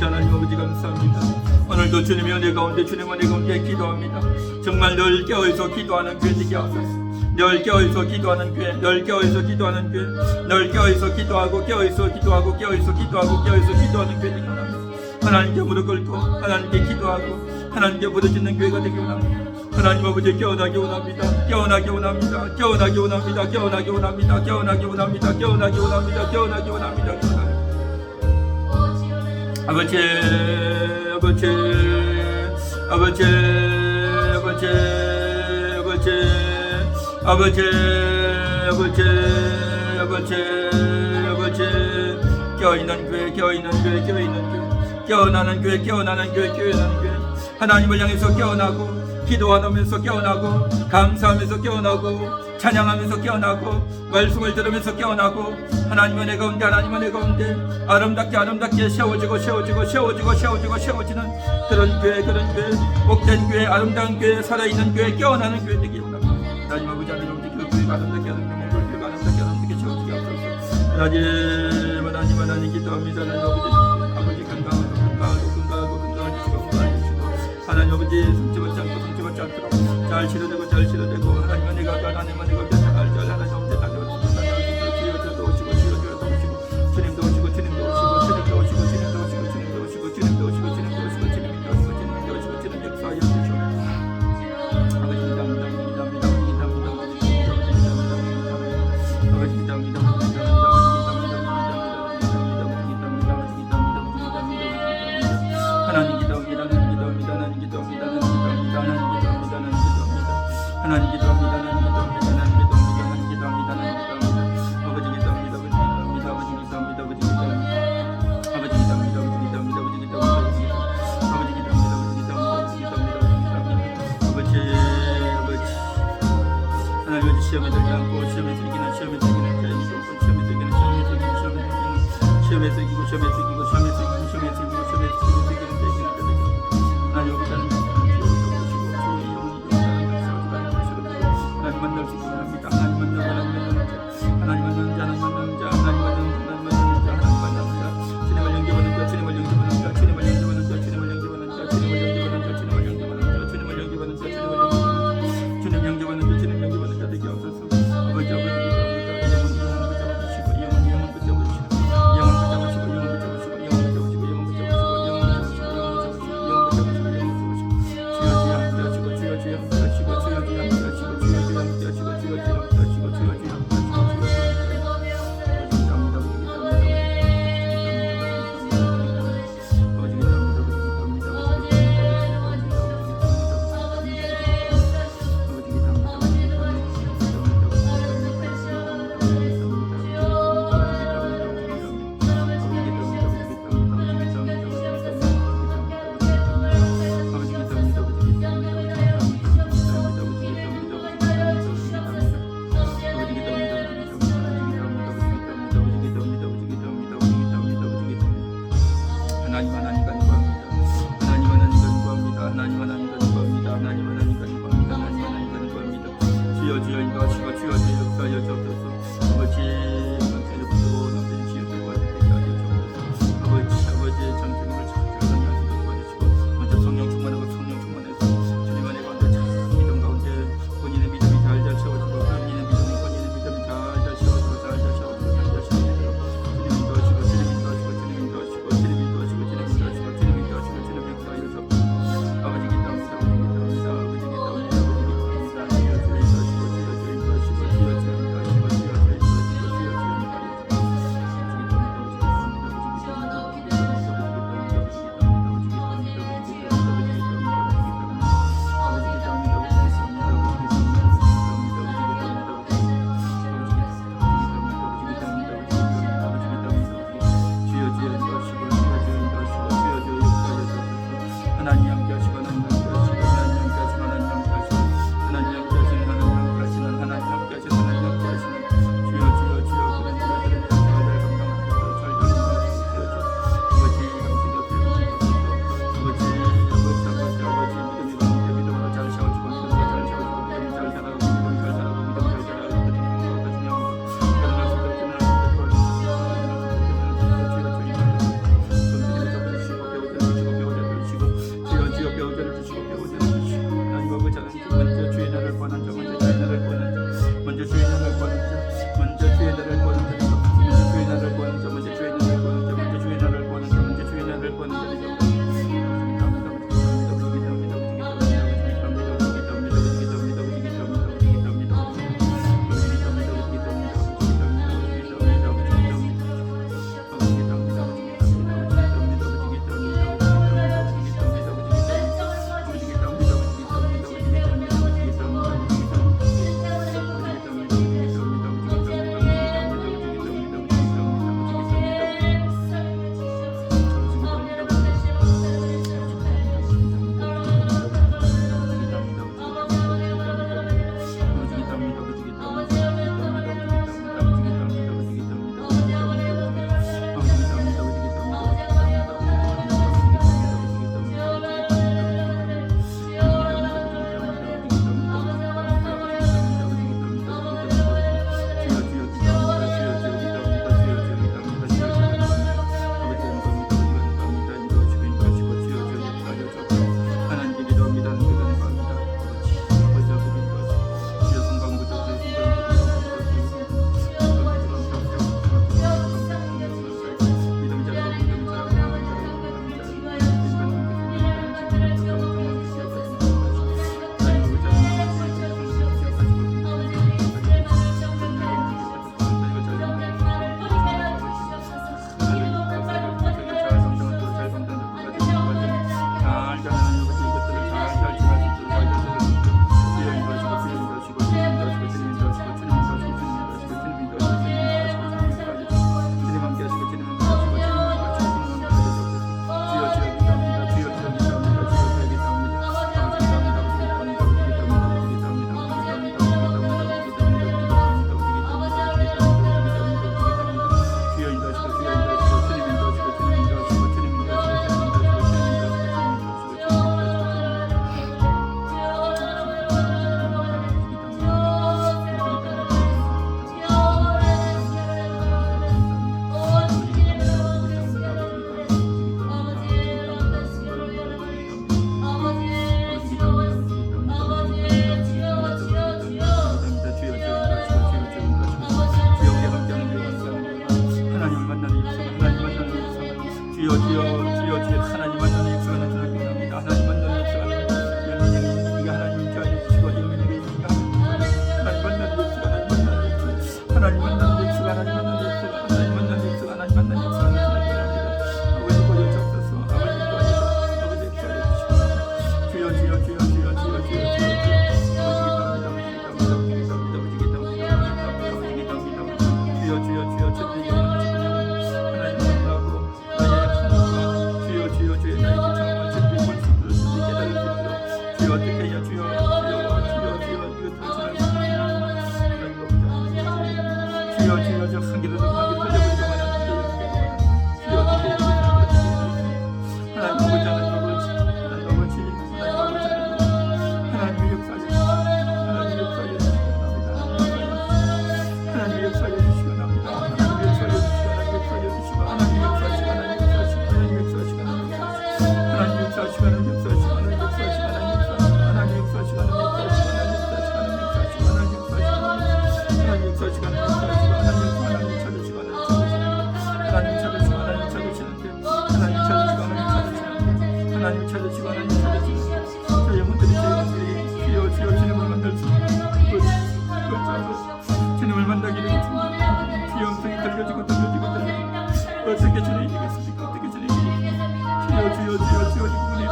하나님 아버지 감사합니다. 오늘도 주님의 은혜 가운데 기도합니다. 정말 늘 깨어있어 기도하는 교회 되게 하소서. 늘 깨어있어 기도하는 교회, 늘 깨어있어 기도하고 기도하는 교회 되기 원합니다. 하나님께 무릎 꿇고 하나님께 기도하고 하나님께 부르짖는 교회가 되기 원합니다. 하나님 아버지 깨어나기 원합니다. 아버지 깨어있는 교회 깨어나는 교회, 깨어나는 교회, 깨어나는 교회. 하나님을 향해서 깨어나고, 기도하면서 깨어나고, 감사하면서 깨어나고, 찬양하면서 깨어나고, 말씀을 들으면서 깨어나고, 하나님 은혜 가운데, 하나님 은혜 가운데 아름답게 아름답게 세워지고 세워지고 세워지고 세워지고 세워지는 그런 교회, 그런 교회, 복된 교회, 아름다운 교회, 살아있는 교회, 깨어나는 교회 되기 원합니다. 하나님 아버지, 하나님 아버지, 그 교회가 아름답게 아름답게, 그 교회가 아름답게 아름답게 세워지게 하옵소서. 하나님 기도합니다. 하나님 아버지, 건강을 주시고 하나님 아버지, 상처받지 않고 상처받지 않도록 잘 치료되고 잘 치료되고, 하나님 은혜가 하나님 은혜가 잘 하나님 아버지 치료도 오시고 치료도 오시고, 주님도 오시고 주님도 오시고 주님도 오시고 주님도 오시고 주님도 오시고 주님도 오시고 주님도 오시고 주님도 오시고 주님도 오시고 주님 역사하여 주시오. 아버지 기도합니다. 아버지 기도합니다. 하나님 기도합니다. 하나님 기도합니다. 하나님 기도합니다. 아버지 기도합니다. 하나님 시험에 들지 않고 시험에 들기는 시험에 들기는 자연이 없고 시험에 들기는 시험에 들기는 시험에 들기고 시험에 들기고 시험에 들기고 시험에 들기고 시험에 들기고 되기는 되기는 하나님 오시는 하나님 만날 수 있게 합니다. 하나님 만나는 자, 하나님 만나는 자, 하나님 만나는 자, 하나님 만나는 자, 하나님 만나는 자, 주님을 영접하는 자, 주님을 영접하는 자, 주님을 영접하는 자, 주님을 영접하는 자, 주님을 영접하는 자, 주님을 영접하는 자, 주님을 영접하는 자, 주님을 영접하는 자, 주님 영접하는 자, 주님 영접하는 자 되게 하옵소서. 아버지 아버지 기도합니다. 영원 붙잡으시고 영원 붙잡으시고 영원 붙잡으시고 영원 붙잡으시고 영원 붙잡으시고 영원 붙잡으시고 영원 붙잡으시고 역사가 하나님 만나는 역사가 하나님 만나는 역사가 하나님 만나는 역사가 나타나기를 아버지 보여주옵소서. 아버지 도와주옵소서. 아버지 역사해 주시고 주여 주여 주여 주여 주여 주여 주여 주님을 만나기를 귀염성이 들려지고 어떻게 주님 이기겠습니까? 어떻게 주님 이기겠습니까? 주여 이 부분에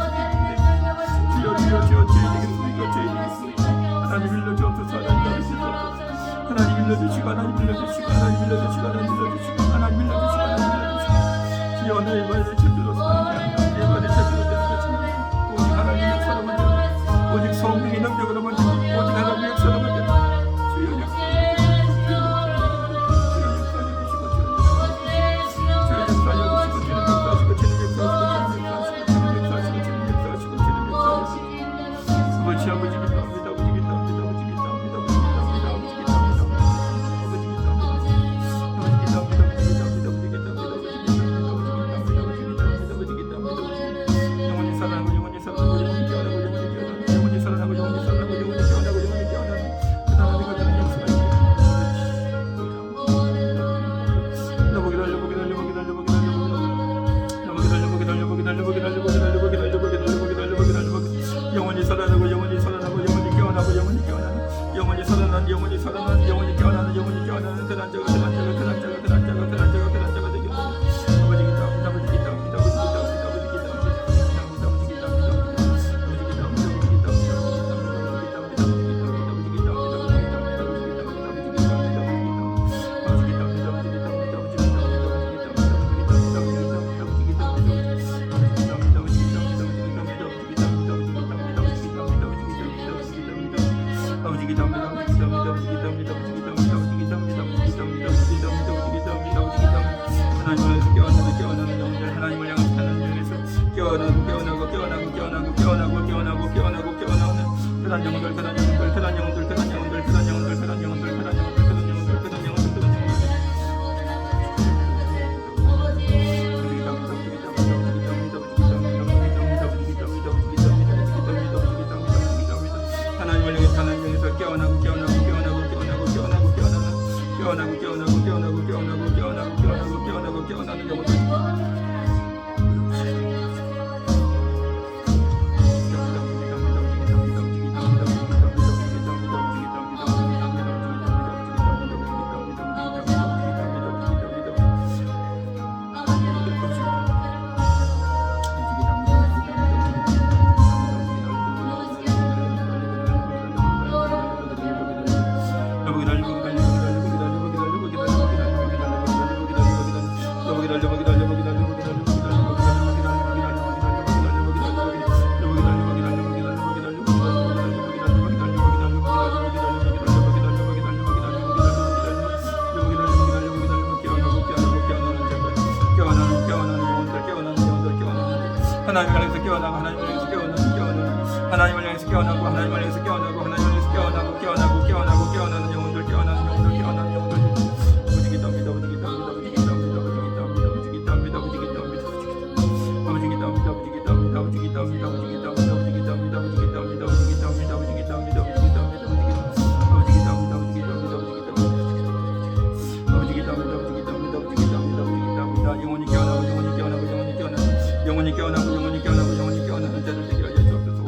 주여 이기겠습니까? 하나님 일러주옵소서. 하나님 일러주시고 하나님 일러주시고 주여 너의 말을 제대로 사는 게 아니라 내 말을 제대로 되는 것이 오직 하나님의 역사로 만든 오직 성령의 능력으로 만든 오직 하나님의 역사로 만든 주여 하나님을 향해서 깨어나고 하나님을 향해서 깨어나고 하나님을 향해서 깨어나고 하나님을 향해서 깨어나고 하나님을 향해서 깨어나고 깨어나는 영혼들 깨어나는 영혼들 오직이답니다 영혼이 깨어나는 자들 되게 하여 주옵소서.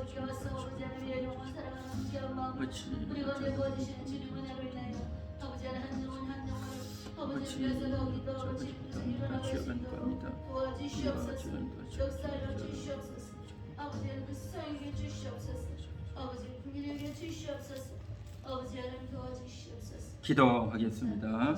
아버지 깨워서 아버지 하나님의 영원 사랑하는 함께한 마음을 아버지 그리고 내 거주시는 주님 은혜로 인하여 아버지 하나님 한 영혼 한 영혼을 아버지 위해서 더욱더 아버지 일어나고 있도록 도와주시옵소서. 역사하여 주시옵소서. 아버지 하나님 그 수상에게 주시옵소서. 아버지 국민에게 주시옵소서. 아버지 하나님 도와주시옵소서. 기도하겠습니다.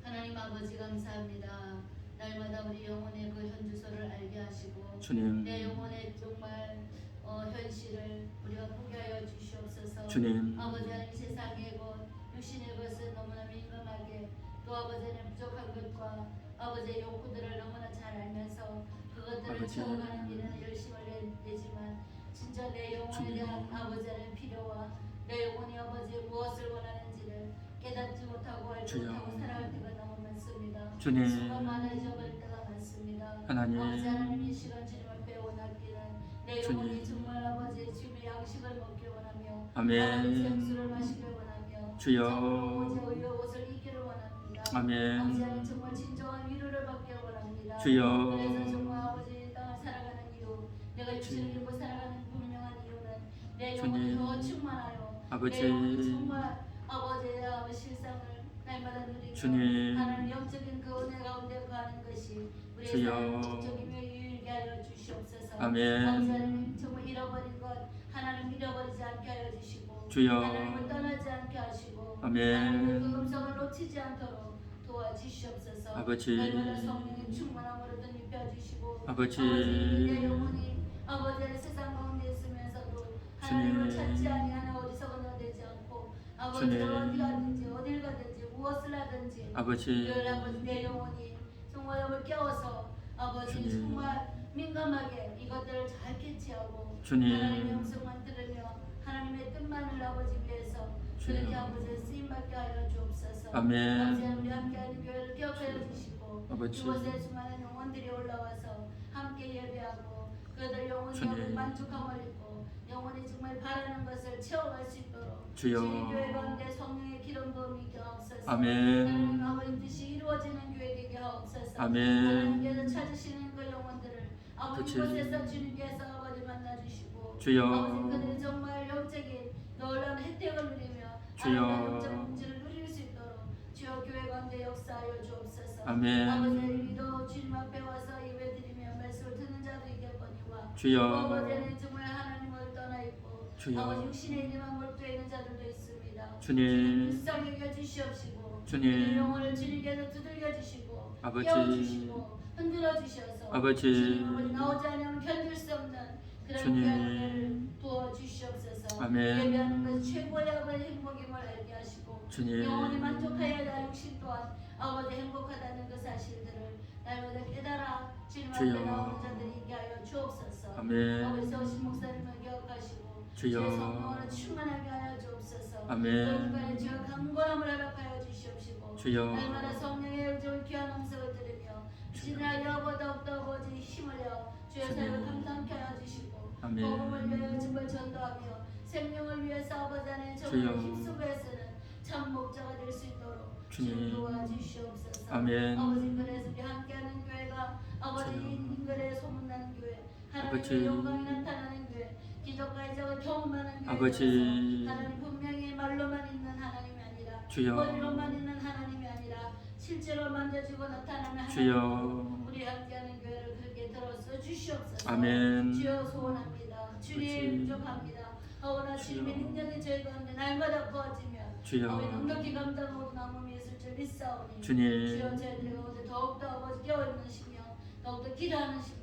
하나님 아버지 감사합니다. 날마다 우리 영혼의 그 현주소를 알게 하시고 주님, 내 영혼의 정말 현실을 우리가 보게 하여 주시옵소서. 주님, 아버지 하나님 세상의 것 육신의 것은 너무나 민감하게 또 아버지 하나님 부족한 것과 아버지의 욕구들을 너무나 잘 알면서 그것들을 아버지. 채워가는 일은 열심을 내지만 진짜 내 영혼에 대한 아버지 하나님 필요와 내 영혼이 아버지 무엇을 원하는지를 깨닫지 못하고 알지 주여. 못하고 살아갈 때가 너무 많습니다. 주님. 수가 많아 잊어버릴 때가 많습니다. 하나님. 아버지 하나님 이 시간 주님 앞에 원하기는 내 주님. 영혼이 정말 아버지 주님의 양식을 먹길 원하며 아멘. 하나님 생수를 마시길 원하며 주여. 정말 아버지의 옷을 입기를 원합니다. 아멘. 아버지 하나님 정말 진정한 위로를 받길 원합니다. 주여. 그래서 정말 아버지 이 땅을 살아가는 이유 내가 육신을 입고 살아가는 분명한 이유는 내 영혼이 주님. 더 충만하여 아버지. 내 영혼이 정말 아버지의 아버지 실상을 날마다 누리며 주님. 하나님 영적인 그 은혜 가운데 거하는 것이 우리의 주여. 삶의 목적이며 유일하게 하여 주시옵소서. 아멘. 아버지 하나님 정말 잃어버린 것 하나님 잃어버리지 않게 하여 주시고 주여. 하나님을 떠나지 않게 하시고 아멘. 하나님의 그 음성을 놓치지 않도록 도와주시옵소서. 아버지. 날마다 성령의 충만함으로 덧입혀 주시고 아버지. 내 영혼이 아버지의 세상 가운데 있으면서도 하나님을 주님. 찾지 아니하는 어리석은 되지 않고 주님. 아버지가 어디 가든지 어딜 가든지 무엇을 하든지 아버지. 늘 아버지 내 영혼이 정말 아버지 깨워서 아버지 주님. 정말 민감하게 이것들을 잘 캐치하고 주님. 하나님의 음성만 들으며 하나님의 뜻만을 아버지 위해서 주여. 그렇게 아버지 쓰임받게 하여 주옵소서. 아멘. 아버지 우리 함께하는 교회를 기억하여 주시고 아버지. 이곳에 수많은 영혼들이 올라와서 함께 예배하고 그들 영혼이 주님. 아버지 만족함을 입고 영혼이 정말 바라는 것을 체험할 수 있도록 주여. 주님 교회 가운데 성령의 기름 부음이 있게 하옵소서. 아멘. 하나님 아버지 뜻이 이루어지는 교회 되게 하옵소서. 아멘. 하나님께서 찾으시는 그 영혼들을 아버지 그치. 이곳에서 주님께서 아버지 만나주시고 주여. 아버지 그들이 정말 영적인 놀라운 혜택을 누리며 주여. 아름다운 영적 문제를 누릴 수 있도록 주여 교회 가운데 역사하여 주옵소서. 아멘. 아버지 우리도 주님 앞에 와서 예배드리며 말씀을 듣는 자도 있겠거니와 주여. 아버지는 정말 하나님을 떠나 있고 주여. 아버지 육신의 일만 몰두해 있는 자들도 있습니다. 주님. 불쌍히 여겨 주시옵시고 주님. 그들 영혼을 주님께서 두들겨 주시고 아버지. 깨워주시고 흔들어 주셔서 아버지. 주님 아버지 나오지 않으면 견딜 수 없는 그런 주님. 예배를 부어 주시옵소서. 아멘. 예배하는 것이 최고의 아버지 행복임을 알게 하시고 주님. 영혼이 만족하여야 나 육신 또한 아버지 행복하다는 그 사실들을 날마다 깨달아 주님 앞에 주여. 나오는 자들이 있게 하여 주옵소서. 아멘. 아버지 서신 목사님을 기억하시고 주여. 주의 성령으로 충만하게 하여 주옵소서. 아멘. 그러니까 주여 강건함을 허락하여 주시옵시고 주여. 날마다 성령의 영적을 귀한 음성을 들으며 주님의 여보다 없다 아버지 힘을여 주의 주님. 삶을 감당케 하여 주시고 아멘. 복음을 위하여 정말 전도하며 생명을 위해서 아버지 안에 주여. 정말 힘쓰고 애쓰는 참 목자가 될 수 있도록 주님. 주님 도와주시옵소서. 아멘. 아버지 그래서 우리 함께하는 교회가 아버지 주여. 인글에 소문난 교회 아버지. 하나님의 영광이 나타나는 교회 기적과 이적을 경험하는 교회 아버지. 하나님 분명히 말로만 있는 하나님이 아니라 주여. 머리로만 있는 하나님이 아니라 실제로 만져주고 나타나는 주여. 하나님 우리 함께하는 교회를 그렇게 들어서 주시옵소서. 아멘. 주여 소원합니다. 주님 아버지. 부족합니다. 하오나 주님의 주여. 능력이 저희 가운데 날마다 부어지며 주여. 아버지 능력이 감당하고 남음이 있을 줄 믿사오니 주님. 주여 저희들 가운데 더욱더 아버지 깨어있는 심령 더욱더 기도하는 심령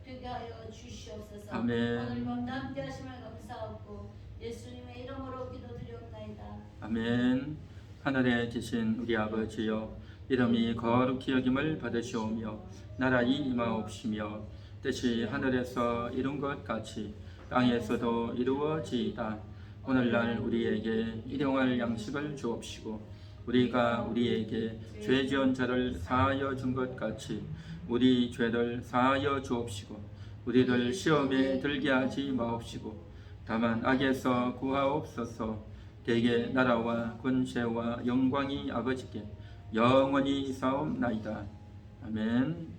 되게 하여 주시옵소서. 아멘. 오늘 밤도 함께 하심을 감사하고 예수님의 이름으로 기도드리옵나이다. 아멘. 하늘에 계신 우리 아버지여, 이름이 거룩히 여김을 받으시오며 나라의 임하옵시며 뜻이 하늘에서 이룬 것 같이 땅에서도 이루어지이다. 오늘날 우리에게 일용할 양식을 주옵시고 우리가 우리에게 죄 지은 자를 사하여 준 것 같이 우리 죄를 사하여 주옵시고 우리를 시험에 들게 하지 마옵시고 다만 악에서 구하옵소서. 대개 나라와 권세와 영광이 아버지께 영원히 사옵나이다. 아멘.